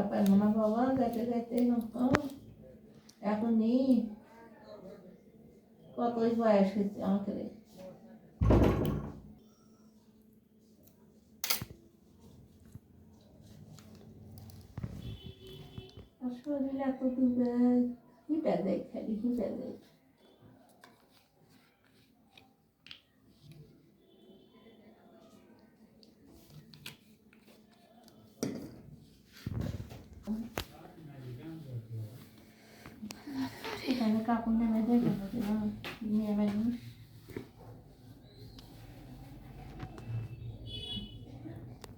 পারবো না বাবা, যাইতে যাইতে এখনই কতই বয়স হয়েছে আমাকে। শরীর এত ডুবে হিটা দেয়, খালি হিটা দেয়। এখানে কাপড় নেমে দেয় নিয়ে মানুষ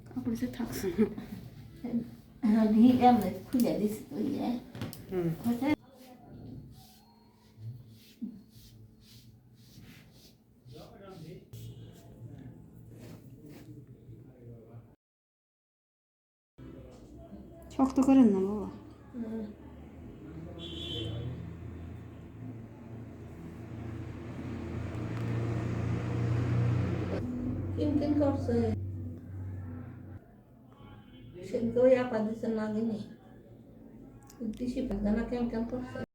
কাপড় যে থাকছে খুলে দিস তুই শক্ত করেন না বাবা। কিনকিন করছে সেদিকে ওই আপা দিচ্ছে না দিনে দিশি পাখা না কেমন কেমন করছে।